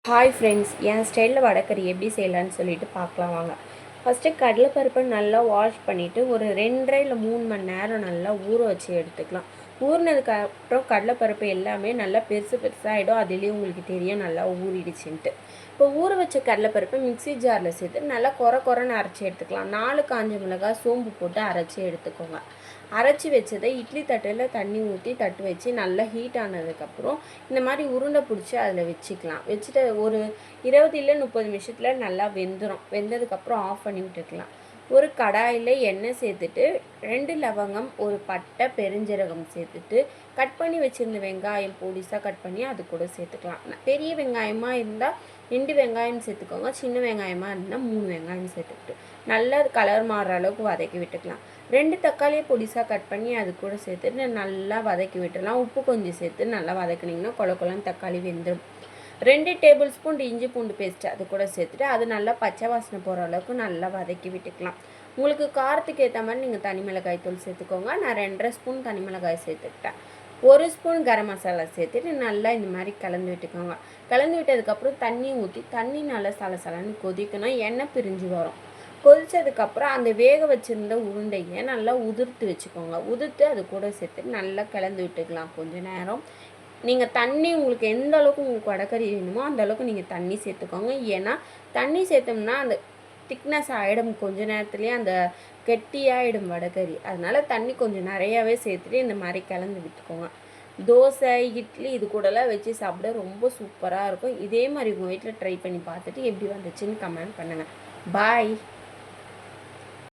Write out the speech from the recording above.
Hi friends, என் ஸ்டைலில் வடைக்கறி எப்படி செய்யலான்னு சொல்லிட்டு பார்க்கலாம் வாங்க. ஃபஸ்ட்டு கடலைப்பருப்பை நல்லா வாஷ் பண்ணிவிட்டு ஒரு 2.5 இல்லை 3 மணி நேரம் நல்லா ஊற வச்சு எடுத்துக்கலாம். ஊறினதுக்கப்புறம் கடலைப்பருப்பு எல்லாமே நல்லா பெருசு பெருசாகிடும். அதுலேயும் உங்களுக்கு தெரியும் நல்லா ஊறிடுச்சுன்ட்டு. இப்போ ஊற வச்ச கடலைப்பருப்பை மிக்ஸி ஜாரில் சேர்த்து நல்லா கொரன்னு அரைச்சி எடுத்துக்கலாம். 4 காஞ்ச மிளகாய் சோம்பு போட்டு அரைச்சி எடுத்துக்கோங்க. அரைச்சி வச்சதை இட்லி தட்டில் தண்ணி ஊற்றி தட்டு வச்சு நல்லா ஹீட் ஆனதுக்கப்புறம் இந்த மாதிரி உருண்டை பிடிச்சி அதில் வச்சுக்கலாம். வச்சுட்டு ஒரு 20 இல்லை 30 நிமிஷத்தில் நல்லா வெந்துடும். வெந்ததுக்கப்புறம் ஆஃப் பண்ணி விட்டுக்கலாம். ஒரு கடாயில் எண்ணெய் சேர்த்துட்டு 2 லவங்கம், ஒரு பட்டை, பெருஞ்சீரகம் சேர்த்துட்டு கட் பண்ணி வச்சுருந்த வெங்காயம் பொடிசாக கட் பண்ணி அது கூட சேர்த்துக்கலாம். பெரிய வெங்காயமாக இருந்தால் 2 வெங்காயம் சேர்த்துக்கோங்க. சின்ன வெங்காயமாக இருந்தால் 3 வெங்காயம் சேர்த்துக்கிட்டு நல்லா கலர் மாறுற அளவுக்கு வதக்கி விட்டுக்கலாம். 2 தக்காளியை பொடிசாக கட் பண்ணி அது கூட சேர்த்துட்டு நல்லா வதக்கி விட்டுடலாம். உப்பு கொஞ்சம் சேர்த்து நல்லா வதக்குனிங்கன்னா கொலன்னு தக்காளி வெந்துடும். 2 டேபிள் ஸ்பூன் இஞ்சி பூண்டு பேஸ்ட்டு அது கூட சேர்த்துட்டு அது நல்லா பச்சை வாசனை போகிற அளவுக்கு நல்லா வதக்கி விட்டுக்கலாம். உங்களுக்கு காரத்துக்கு ஏற்ற மாதிரி நீங்கள் தனி மிளகாய் தூள் சேர்த்துக்கோங்க. நான் 2.5 ஸ்பூன் தனி மிளகாய் சேர்த்துக்கிட்டேன். 1 ஸ்பூன் கரம் மசாலா சேர்த்துட்டு நல்லா இந்த மாதிரி கலந்து விட்டுக்கோங்க. கலந்து விட்டதுக்கப்புறம் தண்ணி ஊற்றி தண்ணி நல்லா சலசலன்னு கொதிக்கணும். எண்ணெய் பிரிஞ்சு வரும். கொதித்ததுக்கப்புறம் அந்த வேக வச்சுருந்த உருண்டையை நல்லா உதிர்த்து வச்சுக்கோங்க. உதிர்த்து அது கூட சேர்த்து நல்லா கலந்து விட்டுக்கலாம் கொஞ்சம் நேரம். நீங்கள் தண்ணி உங்களுக்கு எந்த அளவுக்கு உங்களுக்கு வடைக்கறி வேணுமோ அந்த அளவுக்கு நீங்கள் தண்ணி சேர்த்துக்கோங்க. ஏன்னா தண்ணி சேர்த்தோம்னா அந்த திக்னஸ் ஆகிடும், கொஞ்சம் நேரத்துலேயே அந்த கெட்டியாகிடும் வடைக்கறி. அதனால் தண்ணி கொஞ்சம் நிறையாவே சேர்த்துட்டு இந்த மாதிரி கலந்து விட்டுக்கோங்க. தோசை, இட்லி இது கூடலாம் வச்சு சாப்பிட ரொம்ப சூப்பராக இருக்கும். இதே மாதிரி உங்கள் வீட்டில் ட்ரை பண்ணி பார்த்துட்டு எப்படி வந்துச்சுன்னு கமெண்ட் பண்ணுங்கள். பாய்.